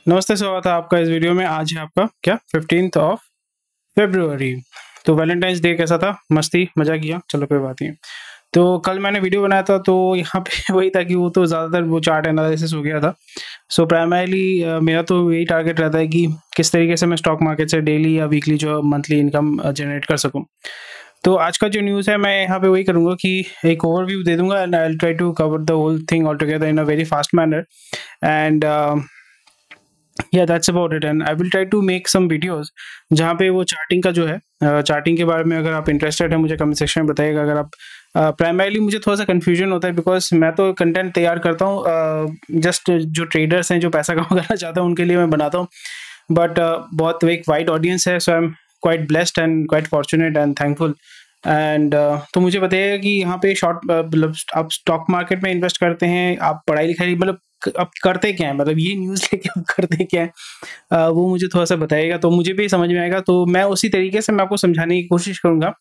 नमस्ते, स्वागत है आपका इस वीडियो में। आज है आपका क्या 15th ऑफ फरवरी। तो वैलेंटाइंस डे कैसा था? मस्ती मजा किया? चलो कोई बात नहीं। तो कल मैंने वीडियो बनाया था तो यहाँ पे वही था कि वो तो ज़्यादातर वो चार्ट एनालिसिस हो गया था। सो प्राइमरली मेरा तो यही टारगेट रहता है कि किस तरीके से मैं स्टॉक मार्केट से डेली या वीकली जो मंथली इनकम जनरेट कर सकूँ। तो आज का जो न्यूज़ है मैं यहाँ पे वही करूँगा कि एक ओवरव्यू दे दूंगा and I will try to cover the whole thing all together in a very fast manner and yeah that's about it. And I will try to make some videos जहाँ पे वो चार्टिंग का जो है charting के बारे में अगर आप इंटरेस्टेड है मुझे कमेंट सेक्शन में बताइएगा। अगर आप प्राइमरली मुझे थोड़ा सा कन्फ्यूजन होता है बिकॉज मैं तो कंटेंट तैयार करता हूँ जस्ट जो ट्रेडर्स हैं जो पैसा कमाना चाहते हैं उनके लिए मैं बनाता हूँ, बट बहुत एक वाइड ऑडियंस है। So I am quite blessed and quite fortunate and thankful. And तो मुझे बताइएगा कि यहाँ पे शॉर्ट मतलब आप स्टॉक मार्केट में इन्वेस्ट करते हैं, आप पढ़ाई लिखाई मतलब अब करते क्या है, मतलब ये न्यूज़ लेके आप करते क्या है, वो मुझे थोड़ा सा बताइएगा तो मुझे भी समझ में आएगा। तो मैं उसी तरीके से मैं आपको समझाने की कोशिश करूँगा,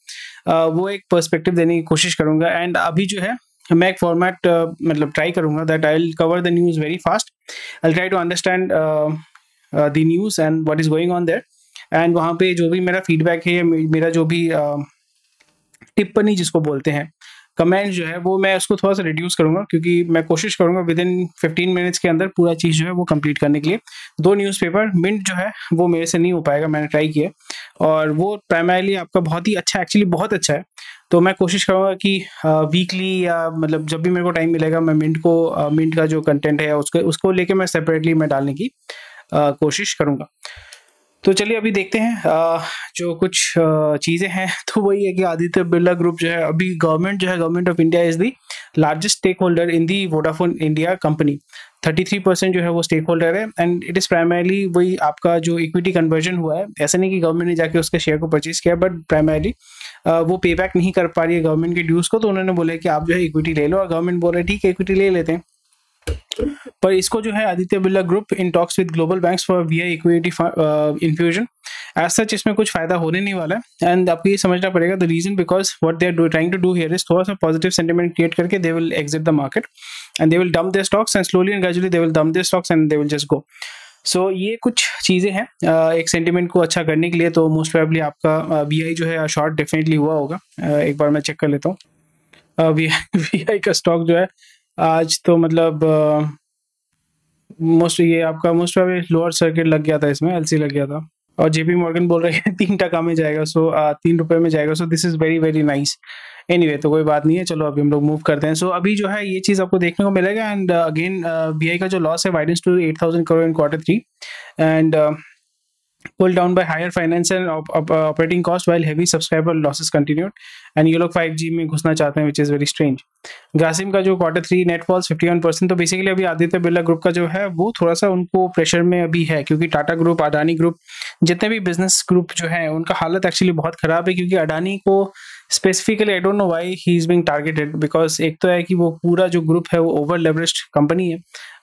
वो एक पर्सपेक्टिव देने की कोशिश करूँगा। एंड अभी जो है मैं एक फॉर्मेट मतलब ट्राई करूँगा that I will cover the news very fast. I try to understand the news and what is going on there. And वहाँ पे जो भी मेरा फीडबैक है, मेरा जो भी टिप्पणी जिसको बोलते हैं, कमेंट जो है वो मैं उसको थोड़ा सा रिड्यूस करूंगा क्योंकि मैं कोशिश करूंगा विद इन 15 मिनट्स के अंदर पूरा चीज़ जो है वो कंप्लीट करने के लिए। 2 न्यूज़पेपर मिंट जो है वो मेरे से नहीं हो पाएगा, मैंने ट्राई किया और वो प्राइमरली आपका बहुत ही अच्छा, एक्चुअली बहुत अच्छा है। तो मैं कोशिश करूँगा कि वीकली या मतलब जब भी मेरे को टाइम मिलेगा मैं मिंट का जो कंटेंट है उसको लेके मैं सेपरेटली मैं डालने की कोशिश करूँगा। तो चलिए अभी देखते हैं जो कुछ चीज़ें हैं। तो वही है कि आदित्य बिरला ग्रुप जो है अभी government of India is the largest stakeholder in the Vodafone India company. 33% जो है वो स्टेक होल्डर है एंड इट इज़ प्राइमरली वही आपका जो इक्विटी कन्वर्जन हुआ है। ऐसा नहीं कि गवर्नमेंट ने जाके उसके शेयर को परचेज किया, बट प्राइमरली वो पे बैक नहीं कर पा रही है गवर्नमेंट के ड्यूज़ को, तो उन्होंने बोला कि आप जो है इक्विटी ले लो और गवर्नमेंट बोल रहे ठीक है इक्विटी ले लेते हैं। पर इसको जो है Aditya Birla group in talks with global banks for via equity infusion. As such इसमें कुछ फायदा होने नहीं वाला है एंड आपको ये समझना पड़ेगा the reason because what they are trying to do here is थोड़ा सा पॉजिटिव सेंटिमेंट क्रिएट करके they will exit the market and they will dump their stocks and slowly and gradually they will dump their stocks and they will just go. So ये कुछ चीज़ें हैं एक sentiment को अच्छा करने के लिए। तो मोस्ट प्रोबेबली आपका वीआई जो है शॉर्ट डेफिनेटली हुआ होगा। एक बार मैं चेक कर लेता हूँ वीआई का स्टॉक जो है आज तो मतलब मोस्ट लोअर सर्किट लग गया था, इसमें एलसी लग गया था और जेपी मॉर्गन बोल रहे हैं 3% में जाएगा। सो 3 रुपये में जाएगा। So this is very very nice. Anyway तो कोई बात नहीं है, चलो अभी हम लोग मूव करते हैं। सो अभी जो है ये चीज़ आपको देखने को मिलेगा एंड अगेन बीआई का जो लॉस है widens to 8,000 crore in Q3 and pulled down by higher finance and operating cost while heavy subscriber losses continued and ये लोग 5G में घुसना चाहते हैं which is very strange। Grasim का जो Q3 नेट फॉल्स 51%। तो बेसिकली अभी आदित्य बिरला ग्रुप का जो है वो थोड़ा सा उनको प्रेशर में अभी है क्योंकि टाटा ग्रुप, अडानी ग्रुप, जितने भी बिजनेस ग्रुप जो है उनका हालत एक्चुअली बहुत खराब है क्योंकि अडानी को specifically I don't know why he is being targeted because एक तो है कि वो पूरा जो ग्रुप है वो ओवर लेवरेज्ड कंपनी है,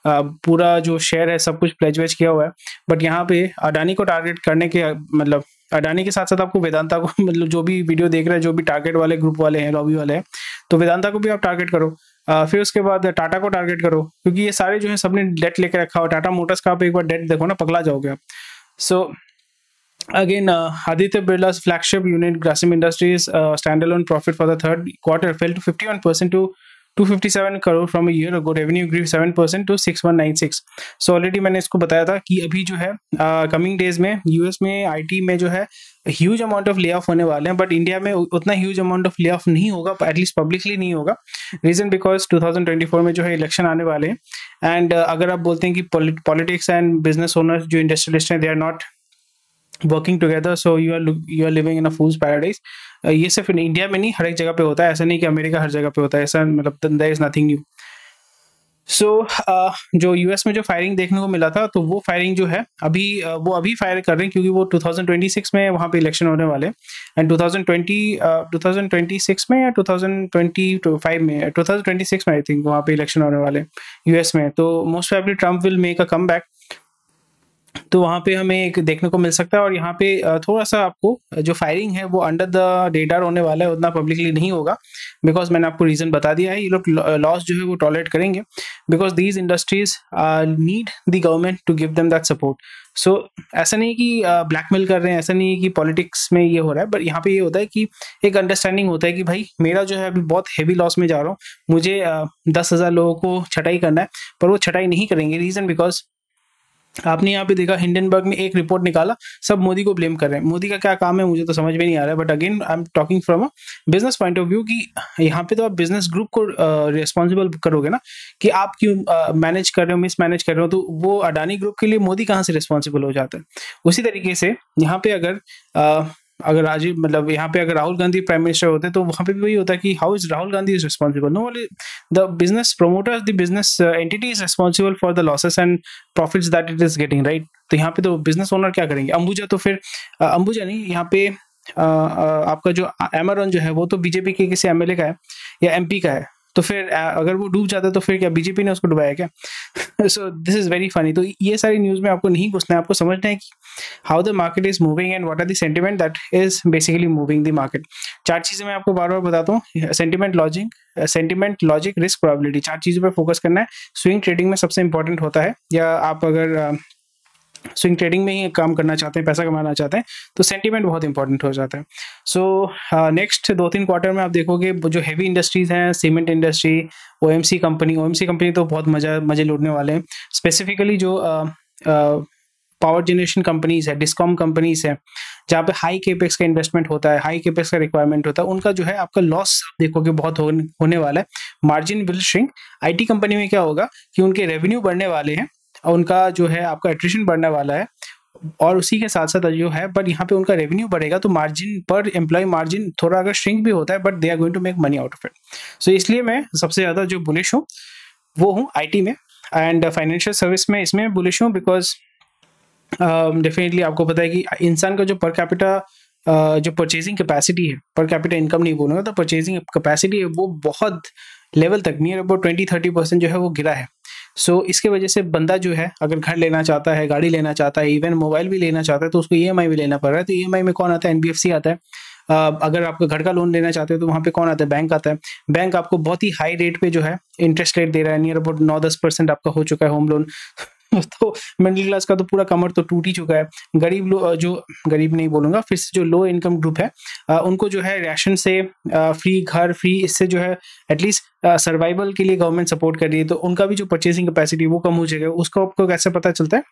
पूरा जो शेयर है सब कुछ प्लेज वेज किया हुआ है। बट यहाँ पे अडानी को टारगेट करने के मतलब अडानी के साथ साथ आपको वेदांता को मतलब जो भी वीडियो देख रहे हैं जो भी टारगेट वाले ग्रुप वाले हैं, लॉबी वाले हैं, तो वेदांता को भी आप टारगेट करो। फिर उसके बाद टाटा को टारगेट करो क्योंकि ये सारे जो है सबने डेट लेके रखा हुआ। टाटा मोटर्स का आप एक बार डेट देखो ना, पगला जाओगे आप। सो again Aditya Birla's flagship unit Grasim Industries standalone profit for the third quarter fell to 51% to 257 crore from a year ago. Revenue grew 7% to 6196। So already मैंने इसको बताया था कि अभी जो है कमिंग डेज में यूएस में आईटी में जो है huge amount of lay off होने वाले हैं, बट इंडिया में उतना huge amount of lay off नहीं होगा, एटलीस्ट पब्लिकली नहीं होगा। रीजन बिकॉज 2024 में जो है इलेक्शन आने वाले हैं एंड अगर आप बोलते हैं कि पॉलिटिक्स एंड बिजनेस ओनर्स जो इंडस्ट्रियलिस्ट हैं they are not working together, so you are living in a fool's paradise. ये सिर्फ इंडिया में नहीं हर एक जगह पे होता है, ऐसा नहीं कि अमेरिका हर जगह पे होता है, ऐसा मतलब देयर इज नथिंग न्यू। सो जो यूएस में जो फायरिंग देखने को मिला था तो वो फायरिंग जो है वो अभी फायर कर रहे हैं क्योंकि वो 2026 में वहाँ पे इलेक्शन होने वाले एंड 2026 में या 2025 में 2026 में आई थिंक वहाँ पे इलेक्शन होने वाले यूएस में। तो most probably Trump will make a come back तो वहाँ पे हमें एक देखने को मिल सकता है। और यहाँ पे थोड़ा-सा आपको जो फायरिंग है वो अंडर द रेडार होने वाला है, उतना पब्लिकली नहीं होगा, बिकॉज़ मैंने आपको रीज़न बता दिया है। ये लोग लॉस जो है वो टॉलरेट करेंगे, because these industries need the government to give them that support. So ऐसा नहीं है कि ब्लैकमेल कर रहे हैं, ऐसा नहीं है कि पॉलिटिक्स में ये हो रहा है, बट यहाँ पे ये होता है कि एक अंडरस्टैंडिंग होता है कि भाई मेरा जो है अभी बहुत हेवी लॉस में जा रहा हूँ, मुझे 10,000 लोगों को छँटाई करना है, पर वो छँटाई नहीं करेंगे। रीज़न बिकॉज़ आपने यहाँ पे देखा हिंडनबर्ग ने एक रिपोर्ट निकाला, सब मोदी को ब्लेम कर रहे हैं। मोदी का क्या काम है मुझे तो समझ में नहीं आ रहा है, but again I am talking from a business point of view कि यहाँ पे तो आप बिजनेस ग्रुप को रिस्पॉन्सिबल करोगे ना, कि आप क्यों मैनेज कर रहे हो, मिस मैनेज कर रहे हो, तो वो अडानी ग्रुप के लिए मोदी कहाँ से रिस्पॉन्सिबल हो जाता है। उसी तरीके से यहाँ पे अगर राजीव मतलब यहाँ पे अगर राहुल गांधी प्राइम मिनिस्टर होते तो वहाँ पे भी वही होता है कि how is Rahul Gandhi is responsible, no only the business promoters, the business entity is responsible for the losses and profits that it is getting, right. तो यहाँ पे तो बिजनेस ओनर क्या करेंगे, अंबुजा तो फिर अंबुजा नहीं, यहाँ पे आपका जो एमरॉन जो है वो तो बीजेपी के किसी एमएलए का है या एमपी का है, तो फिर अगर वो डूब जाता है तो फिर क्या बीजेपी ने उसको डुबाया क्या। So this is very funny. तो ये सारी न्यूज़ में आपको नहीं घुसना है, आपको समझना है कि how the market is moving and what are the sentiment that is basically moving the market. चार चीज़ें मैं आपको बार बार बताता हूँ, सेंटिमेंट लॉजिक रिस्क प्रोबेबिलिटी, चार चीज़ों पर फोकस करना है। स्विंग ट्रेडिंग में सबसे इंपॉर्टेंट होता है, या आप अगर स्विंग ट्रेडिंग में ही काम करना चाहते हैं, पैसा कमाना चाहते हैं, तो सेंटीमेंट बहुत इंपॉर्टेंट हो जाता है। सो नेक्स्ट 2-3 क्वार्टर में आप देखोगे जो हैवी इंडस्ट्रीज हैं, सीमेंट इंडस्ट्री, ओएमसी कंपनी तो बहुत मजे लूटने वाले हैं। स्पेसिफिकली जो पावर जनरेशन कंपनीज है, डिस्कॉम कंपनीज है, जहाँ पे हाई केपेक्स का इन्वेस्टमेंट होता है, हाई केपेक्स का रिक्वायरमेंट होता है, उनका जो है आपका लॉस देखोगे बहुत होने वाला है, margin will shrink. IT company में क्या होगा कि उनके रेवेन्यू बढ़ने वाले हैं, उनका जो है आपका एट्रिशन बढ़ने वाला है, और उसी के साथ साथ जो है बट यहाँ पे उनका रेवेन्यू बढ़ेगा, तो मार्जिन पर एम्प्लॉय मार्जिन थोड़ा अगर श्रिंक भी होता है, but they are going to make money out of it. So इसलिए मैं सबसे ज़्यादा जो बुलिश हूँ वो हूँ आईटी में, एंड फाइनेंशियल सर्विस में इसमें बुलिश हूँ, बिकॉज डेफिनेटली आपको पता है कि इंसान का जो पर कैपिटा जो परचेजिंग कैपेसिटी है, पर कैपिटा इनकम नहीं बोलूँगा, तो परचेजिंग कैपेसिटी है वो बहुत लेवल तक नियर अबाउट 20-30% जो है वो गिरा है। सो इसके वजह से बंदा जो है अगर घर लेना चाहता है, गाड़ी लेना चाहता है, इवन मोबाइल भी लेना चाहता है, तो उसको ईएमआई भी लेना पड़ रहा है। तो ईएमआई में कौन आता है, एनबीएफसी आता है। अगर आपका घर का लोन लेना चाहते हो तो वहाँ पे कौन आता है, बैंक आता है। बैंक आपको बहुत ही हाई रेट पे जो है इंटरेस्ट रेट दे रहा है, नियर अबाउट 9-10% आपका हो चुका है होम लोन। तो मिडिल क्लास का तो पूरा कमर तो टूट ही चुका है। जो गरीब नहीं बोलूंगा, फिर से जो लो इनकम ग्रुप है उनको जो है राशन से फ्री, घर फ्री, इससे जो है एटलीस्ट सर्वाइवल के लिए गवर्नमेंट सपोर्ट कर रही है, तो उनका भी जो परचेसिंग कैपेसिटी वो कम हो जाएगा। उसको आपको कैसे पता चलता है,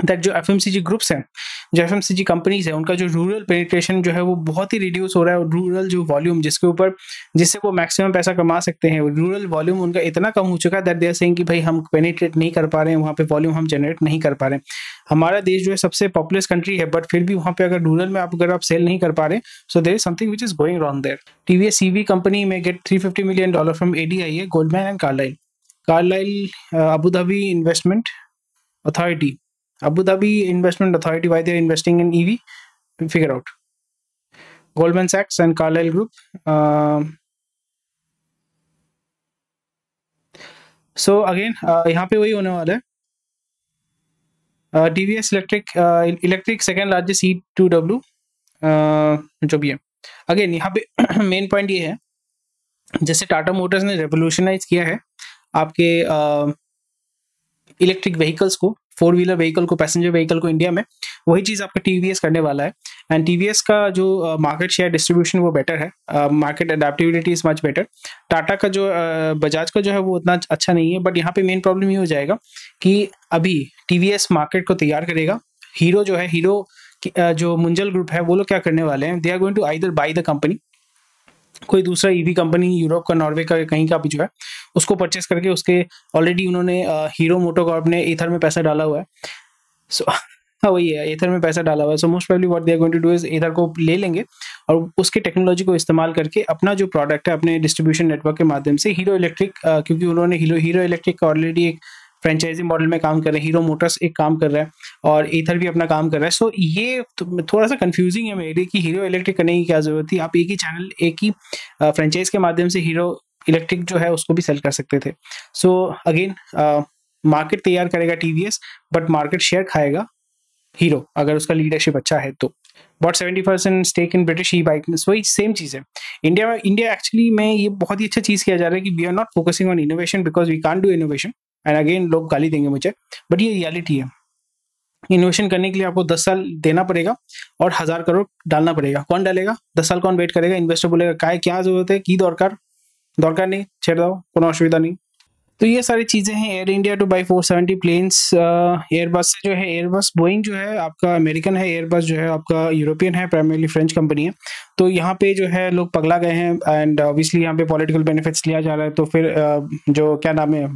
दैट जो एफएमसीजी ग्रुप्स हैं, जो एफएमसीजी कंपनीज है, उनका जो रूरल पेनिट्रेशन जो है वो बहुत ही रिड्यूस हो रहा है। और रूरल जो वॉल्यूम जिससे वो मैक्सिमम पैसा कमा सकते हैं, रूरल वॉल्यूम उनका इतना कम हो चुका है दैट दे आर सेइंग कि भाई हम पेनिट्रेट नहीं कर पा रहे हैं, वहाँ पे वॉल्यूम हम जनरेट नहीं कर पा रहे हैं। हमारा देश जो है सबसे पॉपुलस कंट्री है, बट फिर भी वहाँ पे अगर रूरल में अगर आप सेल नहीं कर पा रहे, so there is something which is going wrong there. TVS CV company में get $350 million from ADIA, Goldman and Carlyle Abu Dhabi investment authority, Abu Dhabi Investment Authority, why they're investing in EV, figure out. Goldman Sachs and Carlyle Group. So again, यहाँ पे वही होने वाला है। TVS electric second largest E2W जो भी है। Again यहाँ पे मेन पॉइंट ये है, जैसे टाटा मोटर्स ने रेवोल्यूशनाइज किया है आपके इलेक्ट्रिक व्हीकल्स को, 4-व्हीलर व्हीकल को, पैसेंजर व्हीकल को इंडिया में, वही चीज़ आपका टीवीएस करने वाला है। एंड टीवीएस का जो मार्केट शेयर डिस्ट्रीब्यूशन वो बेटर है, market adaptability is much better. Tata का जो बजाज का जो है वो उतना अच्छा नहीं है, बट यहाँ पे मेन प्रॉब्लम ये हो जाएगा कि अभी टीवीएस मार्केट को तैयार करेगा। हीरो जो है, हीरो जो मुंजल ग्रुप है, वो लोग क्या करने वाले हैं, they are going to either buy the company, कोई दूसरा ईवी कंपनी यूरोप का, नॉर्वे का, कहीं का भी जो है उसको परचेस करके, उसके ऑलरेडी उन्होंने हीरो मोटोकॉर्प ने ईथर में पैसा डाला हुआ है। सो वही है, ईथर में पैसा डाला हुआ है। So most probably what they are going to do is Ather को ले लेंगे और उसके टेक्नोलॉजी को इस्तेमाल करके अपना जो प्रोडक्ट है अपने डिस्ट्रीब्यूशन नेटवर्क के माध्यम से हीरो इलेक्ट्रिक, क्योंकि उन्होंने हीरो इलेक्ट्रिक का ऑलरेडी एक फ्रेंचाइजी मॉडल में काम कर रहे हैं, हीरो मोटर्स एक काम कर रहा है और ईथर भी अपना काम कर रहा है। सो ये थोड़ा सा कंफ्यूजिंग है मेरे कि हीरो इलेक्ट्रिक करने की क्या जरूरत थी, आप एक ही चैनल, एक ही फ्रेंचाइज के माध्यम से हीरो इलेक्ट्रिक जो है उसको भी सेल कर सकते थे। सो अगेन मार्केट तैयार करेगा टीवीएस, बट मार्केट शेयर खाएगा हीरो, अगर उसका लीडरशिप अच्छा है तो। Bought 70% stake in British E bike, वही सेम चीज़ है। इंडिया एक्चुअली में ये बहुत ही अच्छा चीज़ किया जा रहा है कि we are not focusing on innovation because we can't do innovation. And again लोग गाली देंगे मुझे, बट ये रियलिटी है। इनोवेशन करने के लिए आपको 10 साल देना पड़ेगा और 1000 करोड़ डालना पड़ेगा। कौन डालेगा? 10 साल कौन वेट करेगा? इन्वेस्टर बोलेगा काय क्या जरूरत है, की दरकार, दरकार नहीं, छेड़ दो, कोनो असुविधा नहीं। तो ये सारी चीज़ें हैं। Air India to buy 470 planes. Airbus जो है, एयरबस बोइंग जो है आपका अमेरिकन है, एयरबस जो है आपका यूरोपियन है, प्राइमरली फ्रेंच कंपनी है। तो यहाँ पे जो है लोग पगला गए हैं एंड ऑब्वियसली यहाँ पे पॉलिटिकल बेनिफिट्स लिया जा रहा है। तो फिर जो क्या नाम है,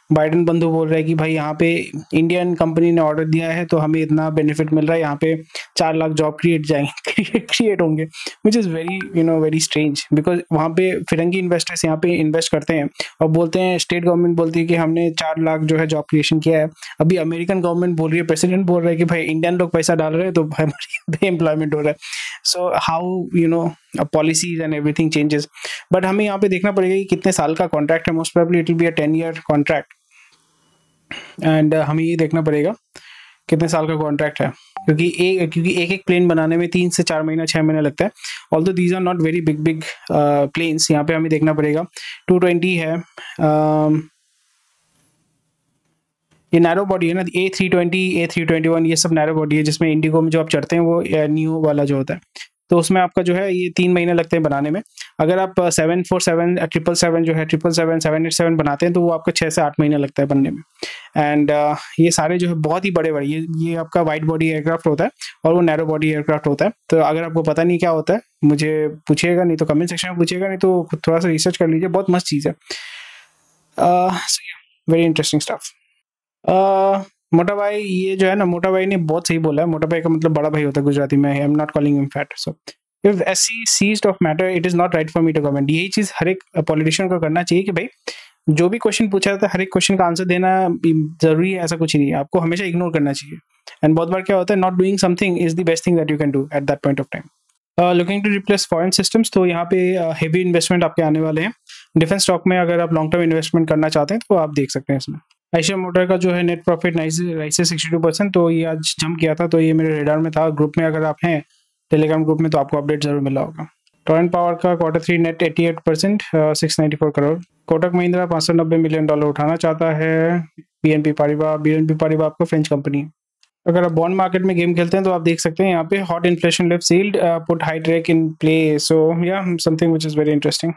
बाइडन बंधु बोल रहे हैं कि भाई यहाँ पे इंडियन कंपनी ने ऑर्डर दिया है तो हमें इतना बेनिफिट मिल रहा है, यहाँ पे 4 लाख जॉब क्रिएट होंगे, which is very very strange because वहाँ पे फिरंगी इन्वेस्टर्स यहाँ पे इन्वेस्ट करते हैं और बोलते हैं, स्टेट गवर्नमेंट बोलती है कि हमने 4 लाख जो है जॉब क्रिएशन किया है। अभी अमेरिकन गवर्नमेंट बोल रही है, प्रेसिडेंट बोल रहा है कि भाई इंडियन लोग पैसा डाल रहे हैं तो हमारी एम्प्लॉयमेंट हो रहा है। So how policies and everything changes. But हमें यहाँ पे देखना पड़ेगा कि कितने साल का कॉन्ट्रैक्ट है। Most probably it will be a 10-year contract and हमें ये देखना पड़ेगा कितने साल का कॉन्ट्रैक्ट है, क्योंकि एक प्लेन बनाने में 3 से 4 महीना 6 महीना लगता है। Although these are not very big planes. यहाँ पे हमें देखना पड़ेगा 220 है, ये नैरो बॉडी है ना, A320 A321 ये सब नैरो बॉडी है, जिसमें इंडिगो में जो आप चढ़ते हैं वो न्यू वाला जो होता है, तो उसमें आपका जो है ये 3 महीने लगते हैं बनाने में। अगर आप 747 777 जो है 777 787 बनाते हैं तो वो आपको 6 से 8 महीने लगता है बनने में। एंड ये सारे जो है बहुत ही बड़े ये आपका वाइड बॉडी एयरक्राफ्ट होता है और वो नैरो बॉडी एयरक्राफ्ट होता है। तो अगर आपको पता नहीं क्या होता है मुझे पूछिएगा, नहीं तो कमेंट सेक्शन में पूछिएगा, नहीं तो खुद थोड़ा सा रिसर्च कर लीजिए, बहुत मस्त चीज़ है। Very interesting stuff. मोटा भाई, ये जो है ना, मोटा भाई ने बहुत सही बोला है। मोटा भाई का मतलब बड़ा भाई होता है गुजराती में। I am not calling him fat. So if SC seized of matter it is not right for me to comment. यही चीज हर एक पॉलिटिशियन को करना चाहिए कि भाई जो भी क्वेश्चन पूछा जाता है हर एक क्वेश्चन का आंसर देना जरूरी है, ऐसा कुछ नहीं है। आपको हमेशा इग्नोर करना चाहिए। एंड बहुत बार क्या होता है, not doing something is the best thing that you can do at that point of time. Looking to replace foreign systems, तो यहाँ पे हेवी इन्वेस्टमेंट आपके आने वाले हैं डिफेंस स्टॉक में। अगर आप लॉन्ग टर्म इन्वेस्टमेंट करना चाहते हैं तो आप देख सकते हैं इसमें। आयशा मोटर का जो है नेट प्रॉफिट राइसे 62%, तो ये आज जंप किया था, तो ये मेरे रेडार में था। ग्रुप में अगर आप हैं टेलीग्राम ग्रुप में तो आपको अपडेट जरूर मिला होगा। टोरेंट पावर का Q3 net 88%, 694 crore. Kotak Mahindra $590 million उठाना चाहता है। BNP पारिबा आपको फ्रेंच कंपनी है। अगर आप बॉन्ड मार्केट में गेम खेलते हैं तो आप देख सकते हैं यहाँ पे hot inflation left sealed put high trek in play, so yeah something which is very interesting.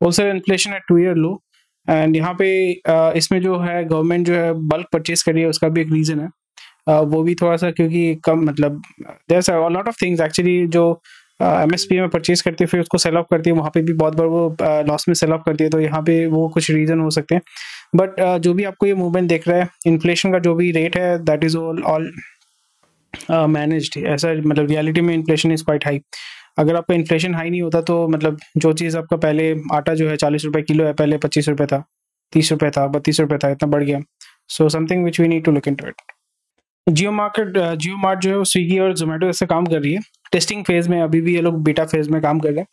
Wholesale inflation at 2-year low, and यहाँ पे इसमें जो है गवर्नमेंट जो है बल्क परचेज कर रही है, उसका भी एक रीज़न है। वो भी थोड़ा सा क्योंकि कम मतलब there are a lot of things actually जो MSP में परचेज करती है फिर उसको सेल ऑफ करती है, वहाँ पे भी बहुत बार वो लॉस में सेल ऑफ करती है, तो यहाँ पे वो कुछ रीज़न हो सकते हैं। बट जो भी आपको ये मूवमेंट देख रहा है, इन्फ्लेशन का जो भी रेट है दैट इज़ ऑल मैनेज्ड। ऐसा मतलब रियलिटी में इन्फ्लेशन इज़ क्वाइट हाई। अगर आपका इन्फ्लेशन हाई नहीं होता तो मतलब जो चीज़ आपका पहले आटा जो है 40 रुपये किलो है, पहले 25 रुपये था, 30 रुपये था, 32 रुपये था, इतना बढ़ गया। So something which we need to look into it. Jio Mart जो है वो स्विगी और जोमेटो जैसे काम कर रही है। टेस्टिंग फेज में अभी भी ये लोग बीटा फेज में काम कर रहे हैं।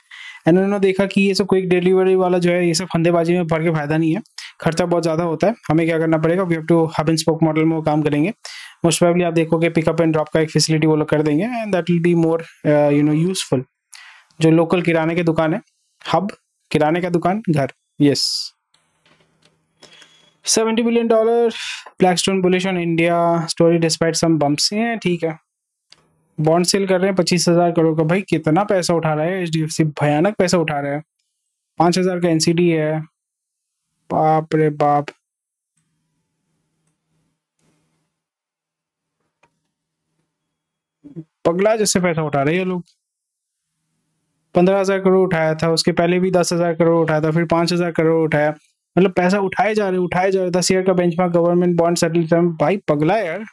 एंड उन्होंने देखा कि ये सब क्विक डिलीवरी वाला जो है ये सब फंदेबाजी में पड़ के फायदा नहीं है, खर्चा बहुत ज़्यादा होता है। हमें क्या करना पड़ेगा, we have to hub and spoke model में वो काम करेंगे। मोस्ट प्रोबेबली आप देखोगे पिकअप एंड ड्रॉप का एक फैसिलिटी वो लोग कर देंगे and that will be more useful. जो लोकल किराने की दुकान है, हब किराने का दुकान घर, yes. $70 billion Blackstone bullish on India story despite some bumps. हैं ठीक है, बॉन्ड सेल कर रहे हैं 25,000 करोड़ का। भाई कितना पैसा उठा रहा है HDFC, भयानक पैसा उठा रहा है। 5,000 का NCD है, बाप रे बाप। पगला जैसे पैसा उठा रहे हैं ये लोग। 15,000 करोड़ उठाया था, उसके पहले भी 10,000 करोड़ उठाया था, फिर 5,000 करोड़ उठाया। मतलब पैसा उठाए जा रहे 10 ईयर का बेंचमार्क गवर्नमेंट बॉन्ड सेटल। भाई पगला यार,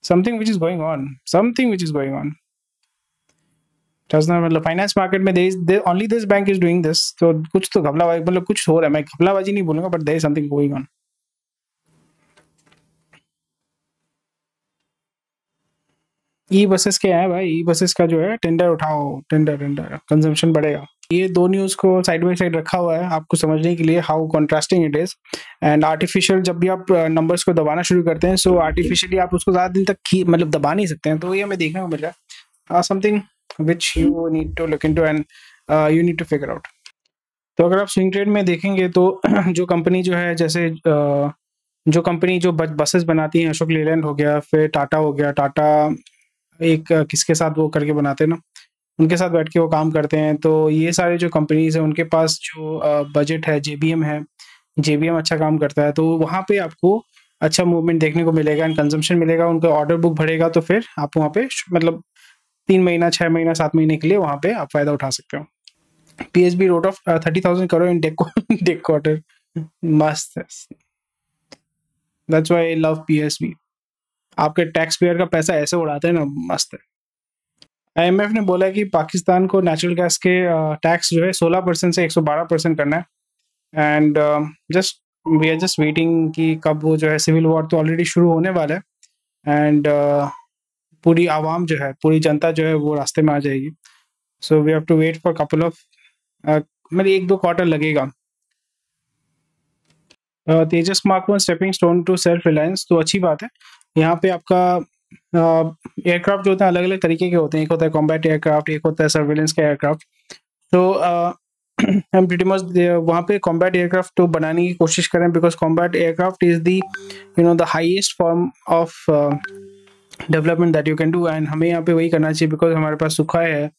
something which is going on. मतलब फाइनेंस मार्केट में only this bank is doing this, तो कुछ तो घपलाबाजी, मतलब कुछ हो रहा है। मैं घपलाबाजी नहीं बोलूंगा, but there is something going on. E buses के हैं भाई, ई बसेस का जो है टेंडर उठाओ, टेंडर कंजम्पशन बढ़ेगा। ये दो न्यूज़ को साइड बाय साइड रखा हुआ है आपको समझने के लिए how contrasting it is. And artificial जब भी आप नंबर्स को दबाना शुरू करते हैं, सो आर्टिफिशियली आप उसको ज़्यादा दिन तक मतलब दबा नहीं सकते हैं। तो ये हमें देखने को मिल रहा है something which you need to look into and you need to figure out. तो अगर आप स्विंग ट्रेड में देखेंगे तो जो कंपनी जो है, जैसे जो कंपनी जो बसेस बनाती हैं, अशोक लेलैंड हो गया, फिर टाटा हो गया, टाटा एक किसके साथ वो करके बनाते हैं ना, उनके साथ बैठ के वो काम करते हैं। तो ये सारे जो कंपनीज हैं उनके पास जो बजट है, जेबीएम है, जेबीएम अच्छा काम करता है, तो वहाँ पे आपको अच्छा मूवमेंट देखने को मिलेगा एंड कंजम्पशन मिलेगा, उनका ऑर्डर बुक बढ़ेगा, तो फिर आप वहाँ पे मतलब 3 महीना, 6 महीना, 7 महीने के लिए वहाँ पे आप फायदा उठा सकते हो। PSB wrote off 30,000 crore in deck quarter. मस्त है। That's why I love PSB. आपके टैक्स पेयर का पैसा ऐसे उड़ाते हैं ना, मस्त है। IMF ने बोला है कि पाकिस्तान को नेचुरल गैस के टैक्स जो है 16% से 112% करना है। And we are just waiting कि कब वो जो है, सिविल वॉर तो ऑलरेडी शुरू होने वाला है एंड पूरी आवाम जो है, पूरी जनता जो है वो रास्ते में आ जाएगी। So we have to wait for couple of मतलब 1-2 क्वार्टर लगेगा। Tejas mark 1 stepping stone to self reliance, तो अच्छी बात है। यहाँ पे आपका एयरक्राफ्ट जो होते हैं अलग अलग तरीके के होते हैं, एक होता है कॉम्बैट एयरक्राफ्ट, एक होता है सर्विलेंस का एयरक्राफ्ट। तो हम प्रीटी मच वहाँ पे कॉम्बैट एयरक्राफ्ट तो बनाने की कोशिश करें, because combat aircraft is the the highest form of development that you can do, and हमें यहाँ पे वही करना चाहिए, बिकॉज हमारे पास सुखाई है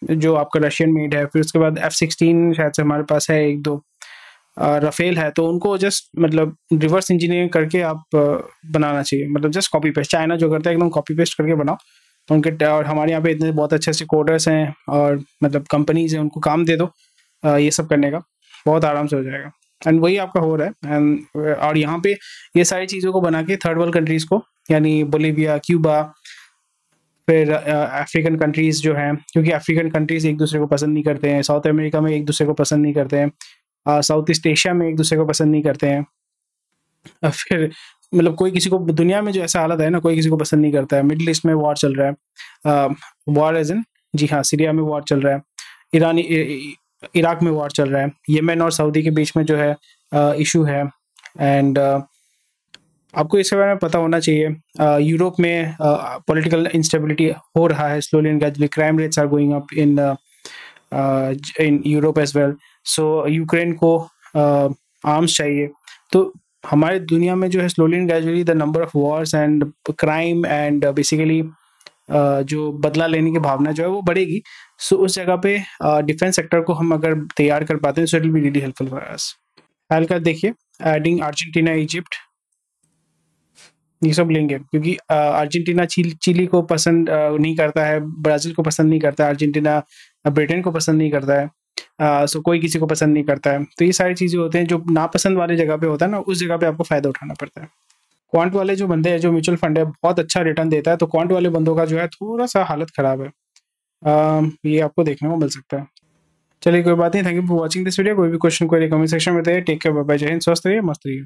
जो आपका रशियन मेड है, फिर उसके बाद F-16 शायद से हमारे पास है, 1-2 राफेल है, तो उनको जस्ट मतलब रिवर्स इंजीनियरिंग करके आप बनाना चाहिए, मतलब जस्ट कॉपी पेस्ट। चाइना जो करता है एकदम कॉपी पेस्ट करके बनाओ उनके, और हमारे यहाँ पे इतने बहुत अच्छे अच्छे कोडर्स हैं और मतलब कंपनीज हैं, उनको काम दे दो ये सब करने का, बहुत आराम से हो जाएगा। एंड वही आपका हो रहा है। एंड और यहाँ पे ये सारी चीज़ों को बना के थर्ड वर्ल्ड कंट्रीज़ को, यानी बोलीविया, क्यूबा, फिर अफ्रीकन कंट्रीज़ जो हैं, क्योंकि अफ्रीकन कंट्रीज़ एक दूसरे को पसंद नहीं करते हैं, साउथ अमेरिका में एक दूसरे को पसंद नहीं करते हैं, साउथ ईस्ट एशिया में एक दूसरे को पसंद नहीं करते हैं, फिर मतलब कोई किसी को, दुनिया में जो ऐसा हालत है ना, कोई किसी को पसंद नहीं करता है। मिडिल ईस्ट में वॉर चल रहा है, वॉर एज इन, जी हाँ, सीरिया में वॉर चल रहा है, इराक में वॉर चल रहा है, येमेन और सऊदी के बीच में जो है इशू है। एंड आपको इसके बारे में पता होना चाहिए। यूरोप में पॉलिटिकल इंस्टेबिलिटी हो रहा है slowly and gradually, crime rates are going up in Europe as well. So Ukraine को आर्म्स चाहिए, तो हमारे दुनिया में जो है slowly and gradually the number of wars and crime and basically जो बदला लेने की भावना जो है वो बढ़ेगी। सो उस जगह पे डिफेंस सेक्टर को हम अगर तैयार कर पाते हैं, so it will be really helpful for us. हाल का देखिए, एडिंग अर्जेंटीना, इजिप्ट, ये सब लेंगे, क्योंकि अर्जेंटीना चिली को पसंद नहीं करता है, ब्राज़ील को पसंद नहीं करता है, अर्जेंटीना ब्रिटेन को पसंद नहीं करता है, सो कोई किसी को पसंद नहीं करता है। तो ये सारी चीज़ें होते हैं जो नापसंद वाली जगह पे होता है ना, उस जगह पे आपको फ़ायदा उठाना पड़ता है। क्वांट वाले जो बंदे हैं, जो म्यूचुअल फंड है, बहुत अच्छा रिटर्न देता है, तो क्वांट वाले बंदों का जो है थोड़ा-सा हालत ख़राब है। ये आपको देखने को मिल सकता है। चलिए कोई बात नहीं, thank you for watching this video. कोई भी क्वेश्चन क्वेरी कमेंट सेक्शन में बताइए। टेक केयर, बाय बाय, जय हिंद, स्वस्थ रहिए, मस्त रहिए।